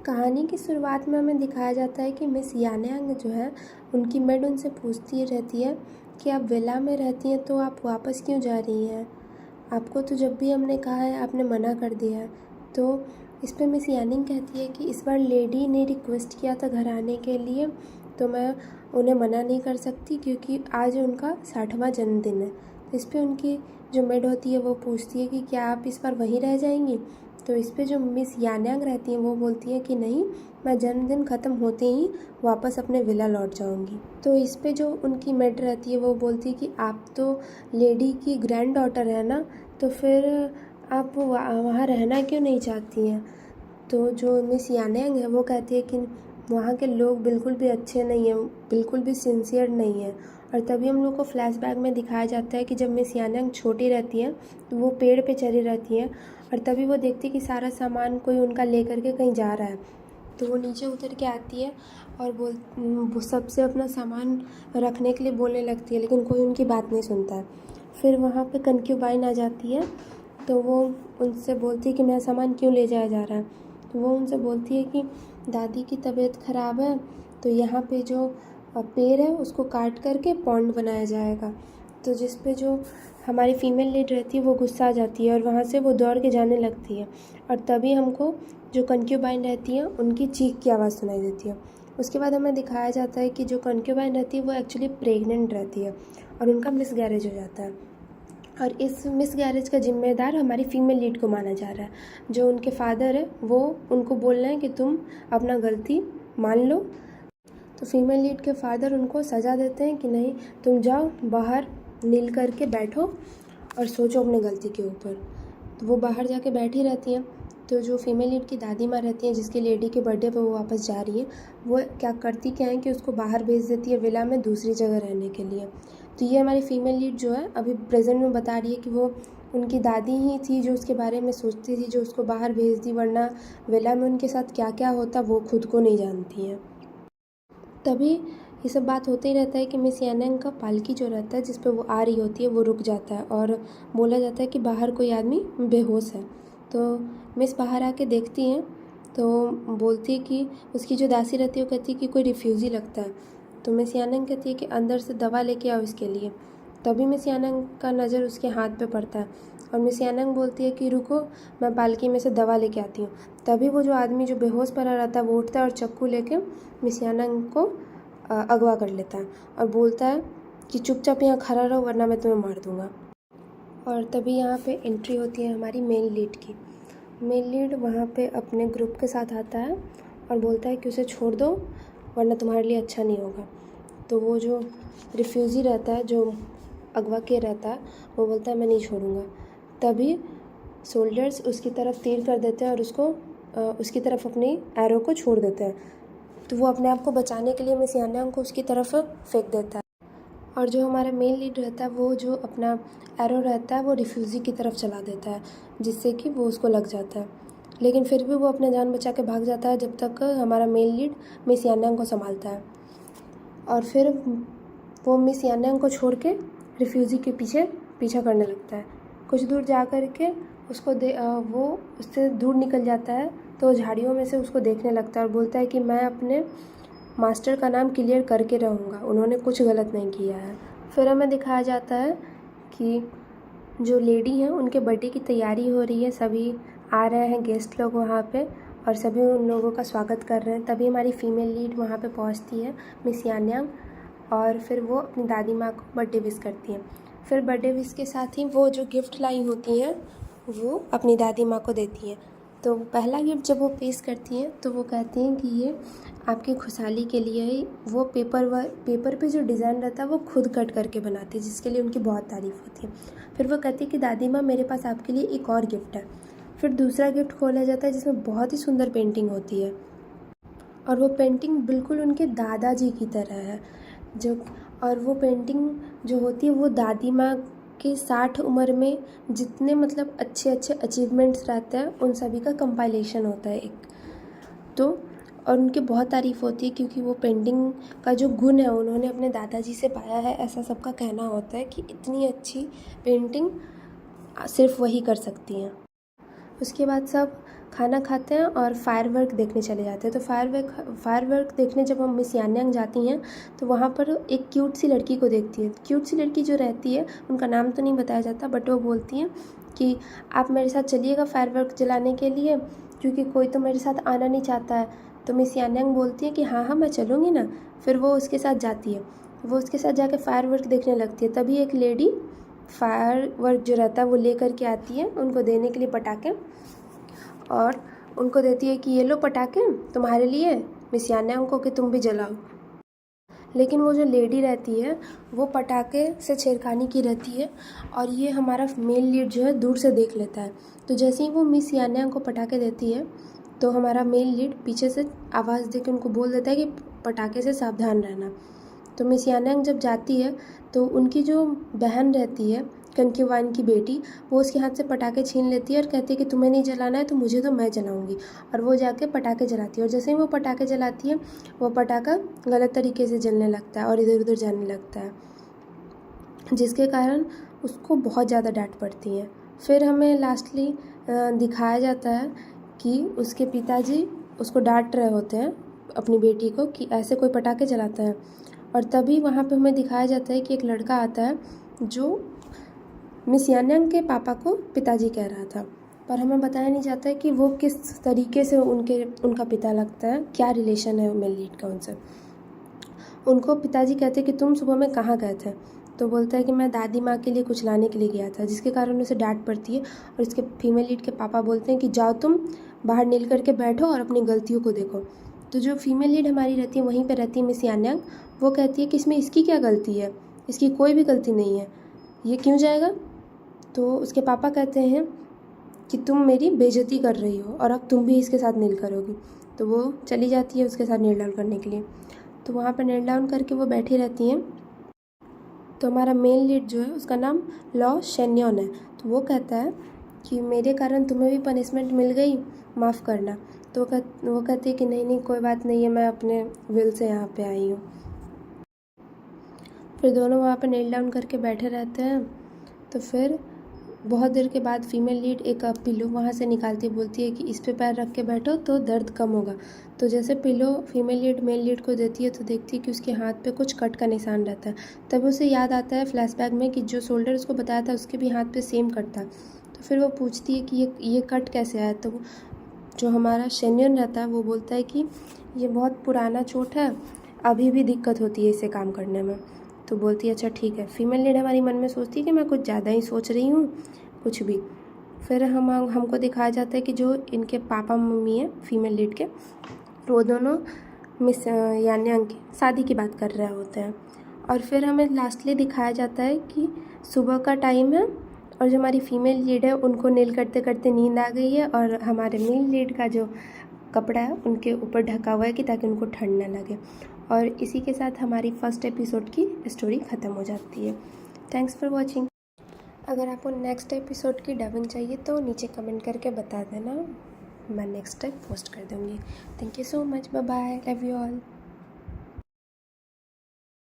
कहानी की शुरुआत में हमें दिखाया जाता है कि मिस यान्यांग जो है उनकी मेड उनसे पूछती रहती है कि आप विला में रहती हैं तो आप वापस क्यों जा रही हैं, आपको तो जब भी हमने कहा है आपने मना कर दिया है। तो इस पर मिस यानिंग कहती है कि इस बार लेडी ने रिक्वेस्ट किया था घर आने के लिए, तो मैं उन्हें मना नहीं कर सकती क्योंकि आज उनका 60वां जन्मदिन है। तो इस पर उनकी जो मेड होती है वो पूछती है कि क्या आप इस बार वहीं रह जाएंगी। तो इस पे जो मिस यान्यांग रहती हैं वो बोलती हैं कि नहीं, मैं जन्मदिन ख़त्म होते ही वापस अपने विला लौट जाऊंगी। तो इस पे जो उनकी मेड रहती है वो बोलती है कि आप तो लेडी की ग्रैंड डॉटर है ना, तो फिर आप वहाँ रहना क्यों नहीं चाहती हैं। तो जो मिस यान्यांग है वो कहती है कि वहाँ के लोग बिल्कुल भी अच्छे नहीं हैं, बिल्कुल भी सिंसियर नहीं हैं। और तभी हम लोग को फ्लैशबैक में दिखाया जाता है कि जब मिस यान्यांग छोटी रहती हैं तो वो पेड़ पे चढ़ी रहती हैं और तभी वो देखती है कि सारा सामान कोई उनका लेकर के कहीं जा रहा है। तो वो नीचे उतर के आती है और वो सबसे अपना सामान रखने के लिए बोलने लगती है, लेकिन कोई उनकी बात नहीं सुनता है। फिर वहाँ पे कंक्यूबाइन आ जाती है, तो वो उनसे बोलती है कि मेरा सामान क्यों ले जाया जा रहा है। तो वो उनसे बोलती है कि दादी की तबीयत ख़राब है, तो यहाँ पे जो पेड़ है उसको काट करके पॉन्ड बनाया जाएगा। तो जिस पे जो हमारी फ़ीमेल लीड रहती है वो गुस्सा आ जाती है और वहाँ से वो दौड़ के जाने लगती है। और तभी हमको जो कंक्यूबाइन रहती है उनकी चीख की आवाज़ सुनाई देती है। उसके बाद हमें दिखाया जाता है कि जो कंक्यूबाइन रहती है वो एक्चुअली प्रेग्नेंट रहती है और उनका मिसगैरेज हो जाता है। और इस मिसगैरेज का जिम्मेदार हमारी फ़ीमेल लीड को माना जा रहा है। जो उनके फादर है वो उनको बोल रहे हैं कि तुम अपना गलती मान लो। तो फीमेल लीड के फादर उनको सज़ा देते हैं कि नहीं, तुम जाओ बाहर नील करके बैठो और सोचो अपने गलती के ऊपर। तो वो बाहर जाके बैठी रहती हैं। तो जो फीमेल लीड की दादी माँ रहती हैं जिसकी लेडी के बर्थडे पर वो वापस जा रही है, वो क्या है कि उसको बाहर भेज देती है विला में दूसरी जगह रहने के लिए। तो ये हमारी फ़ीमेल लीड जो है अभी प्रेजेंट में बता रही है कि वो उनकी दादी ही थी जो उसके बारे में सोचती थी, जो उसको बाहर भेज दी, वरना विला में उनके साथ क्या क्या होता वो खुद को नहीं जानती हैं। तभी ये सब बात होते ही रहता है कि मिस यान्यांग का पालकी जो रहता है जिस पे वो आ रही होती है वो रुक जाता है और बोला जाता है कि बाहर कोई आदमी बेहोश है। तो मिस बाहर आके देखती हैं तो बोलती है कि उसकी जो दासी रहती है वो कहती है कि कोई रिफ्यूज़ी लगता है। तो मिस यान्यांग कहती है कि अंदर से दवा लेके आओ इसके लिए। तभी मिस यान्यांग का नज़र उसके हाथ पे पड़ता है और मिस यान्यांग बोलती है कि रुको, मैं पालकी में से दवा लेके आती हूँ। तभी वो जो आदमी जो बेहोश पड़ा रहता है वो उठता है और चाकू लेके मिस यान्यांग को अगवा कर लेता है और बोलता है कि चुपचाप यहाँ खड़ा रहो वरना मैं तुम्हें मार दूँगा। और तभी यहाँ पे एंट्री होती है हमारी मेन लीड की। मेन लीड वहाँ पे अपने ग्रुप के साथ आता है और बोलता है कि उसे छोड़ दो वरना तुम्हारे लिए अच्छा नहीं होगा। तो वो जो रिफ्यूज़ी रहता है, जो अगवा के रहता है, वो बोलता है मैं नहीं छोड़ूंगा। तभी सोल्जर्स उसकी तरफ तीर कर देते हैं और उसकी तरफ अपनी एरो को छोड़ देते हैं। तो वो अपने आप को बचाने के लिए मिस यान्यांग को उसकी तरफ फेंक देता है और जो हमारा मेन लीड रहता है वो जो अपना एरो रहता है वो रिफ्यूज़ी की तरफ चला देता है जिससे कि वो उसको लग जाता है। लेकिन फिर भी वो अपने जान बचा के भाग जाता है जब तक हमारा मेन लीड मिस यान्यांग को संभालता है। और फिर वो मिस यान्यांग को छोड़ के रिफ्यूज़ी के पीछा करने लगता है। कुछ दूर जा कर के वो उससे दूर निकल जाता है तो झाड़ियों में से उसको देखने लगता है और बोलता है कि मैं अपने मास्टर का नाम क्लियर करके रहूँगा, उन्होंने कुछ गलत नहीं किया है। फिर हमें दिखाया जाता है कि जो लेडी हैं उनके बर्थडे की तैयारी हो रही है, सभी आ रहे हैं गेस्ट लोग वहाँ पे और सभी उन लोगों का स्वागत कर रहे हैं। तभी हमारी फ़ीमेल लीड वहाँ पे पहुँचती है मिस यान्यांग और फिर वो अपनी दादी माँ को बर्थडे विश करती हैं। फिर बर्थडे विश के साथ ही वो जो गिफ्ट लाई होती हैं वो अपनी दादी माँ को देती हैं। तो पहला गिफ्ट जब वो पेश करती हैं तो वो कहती हैं कि ये आपकी खुशहाली के लिए ही। वो पेपर पे जो डिज़ाइन रहता है वो खुद कट करके बनाती है जिसके लिए उनकी बहुत तारीफ़ होती है। फिर वो कहती है कि दादी माँ मेरे पास आपके लिए एक और गिफ्ट है। फिर दूसरा गिफ्ट खोला जाता है जिसमें बहुत ही सुंदर पेंटिंग होती है और वो पेंटिंग बिल्कुल उनके दादाजी की तरह है। और वो पेंटिंग जो होती है वो दादी माँ के 60 उम्र में जितने मतलब अच्छे अच्छे अचीवमेंट्स रहते हैं उन सभी का कंपाइलेशन होता है एक। तो और उनकी बहुत तारीफ़ होती है क्योंकि वो पेंटिंग का जो गुण है उन्होंने अपने दादाजी से पाया है, ऐसा सबका कहना होता है कि इतनी अच्छी पेंटिंग सिर्फ वही कर सकती हैं। उसके बाद सब खाना खाते हैं और फायरवर्क देखने चले जाते हैं। तो फायरवर्क देखने जब हम मिस यान्यांग जाती हैं तो वहाँ पर एक क्यूट सी लड़की को देखती है। क्यूट सी लड़की जो रहती है, उनका नाम तो नहीं बताया जाता, बट वो बोलती हैं कि आप मेरे साथ चलिएगा फायरवर्क जलाने के लिए, क्योंकि कोई तो मेरे साथ आना नहीं चाहता है। तो मिस यान्यांग बोलती है कि हाँ हाँ मैं चलूँगी ना। फिर वो उसके साथ जाती है। वो उसके साथ जाके फायरवर्क देखने लगती है। तभी एक लेडी फायरवर्क जो रहता है वो लेकर के आती है उनको देने के लिए पटाखे, और उनको देती है कि ये लो पटाखे तुम्हारे लिए मिस यान्यांग को, कि तुम भी जलाओ। लेकिन वो जो लेडी रहती है वो पटाखे से छेड़खानी की रहती है, और ये हमारा मेल लीड जो है दूर से देख लेता है। तो जैसे ही वो मिस यान्यांग को पटाखे देती है तो हमारा मेल लीड पीछे से आवाज़ दे के उनको बोल देता है कि पटाखे से सावधान रहना। तो मिस यान्यांग जब जाती है तो उनकी जो बहन रहती है, कनकेवान की बेटी, वो उसके हाथ से पटाखे छीन लेती है और कहती है कि तुम्हें नहीं जलाना है तो मुझे तो मैं जलाऊंगी। और वो जाके पटाखे जलाती है, और जैसे ही वो पटाखे जलाती है वो पटाखा गलत तरीके से जलने लगता है और इधर उधर जाने लगता है, जिसके कारण उसको बहुत ज़्यादा डांट पड़ती है। फिर हमें लास्टली दिखाया जाता है कि उसके पिताजी उसको डांट रहे होते हैं अपनी बेटी को कि ऐसे कोई पटाखे जलाता है। और तभी वहाँ पे हमें दिखाया जाता है कि एक लड़का आता है जो मिस यान्यांग के पापा को पिताजी कह रहा था, पर हमें बताया नहीं जाता है कि वो किस तरीके से उनका पिता लगता है, क्या रिलेशन है मेल लीड का उनसे। उनको पिताजी कहते हैं कि तुम सुबह में कहाँ गए थे, तो बोलता है कि मैं दादी माँ के लिए कुछ लाने के लिए गया था, जिसके कारण उसे डांट पड़ती है। और इसके फीमेल लीड के पापा बोलते हैं कि जाओ तुम बाहर निकल करके बैठो और अपनी गलतियों को देखो। तो जो फीमेल लीड हमारी रहती है वहीं पर रहती है मिस यान्यांग, वो कहती है कि इसमें इसकी क्या गलती है, इसकी कोई भी गलती नहीं है, ये क्यों जाएगा। तो उसके पापा कहते हैं कि तुम मेरी बेइज्जती कर रही हो और अब तुम भी इसके साथ नील करोगी। तो वो चली जाती है उसके साथ नील डाउन करने के लिए। तो वहाँ पर नील डाउन करके वो बैठी रहती हैं। तो हमारा मेन लीड जो है उसका नाम लॉ शेन्योन है। तो वो कहता है कि मेरे कारण तुम्हें भी पनिशमेंट मिल गई, माफ़ करना। तो वो कहती है कि नहीं नहीं कोई बात नहीं है, मैं अपने विल से यहाँ पे आई हूँ। फिर दोनों वहाँ पे नील डाउन करके बैठे रहते हैं। तो फिर बहुत देर के बाद फीमेल लीड एक पिलो वहाँ से निकालती बोलती है कि इस पे पैर रख के बैठो तो दर्द कम होगा। तो जैसे pillow female lead male lead को देती है तो देखती है कि उसके हाथ पे कुछ कट का निशान रहता है। तब उसे याद आता है फ्लैशबैक में कि जो शोल्डर उसको बताया था उसके भी हाथ पे सेम कट था। तो फिर वो पूछती है कि ये कट कैसे आया। तो जो हमारा शेन्योन रहता है वो बोलता है कि ये बहुत पुराना चोट है, अभी भी दिक्कत होती है इसे काम करने में। तो बोलती है अच्छा ठीक है। फीमेल लीड हमारी मन में सोचती है कि मैं कुछ ज़्यादा ही सोच रही हूँ, कुछ भी। फिर हमको दिखाया जाता है कि जो इनके पापा मम्मी हैं फीमेल लीड के, वो दोनों मिस यान्यांग की शादी की बात कर रहे होते हैं। और फिर हमें लास्टली दिखाया जाता है कि सुबह का टाइम है और जो हमारी फीमेल लीड है उनको नील करते करते नींद आ गई है, और हमारे मेल लीड का जो कपड़ा है उनके ऊपर ढका हुआ है कि ताकि उनको ठंड न लगे। और इसी के साथ हमारी फर्स्ट एपिसोड की स्टोरी ख़त्म हो जाती है। Thanks for watching. अगर आपको नेक्स्ट एपिसोड की डबिंग चाहिए तो नीचे कमेंट करके बता देना, मैं नेक्स्ट टाइम पोस्ट कर दूँगी। Thank you so much, bye bye, love you all.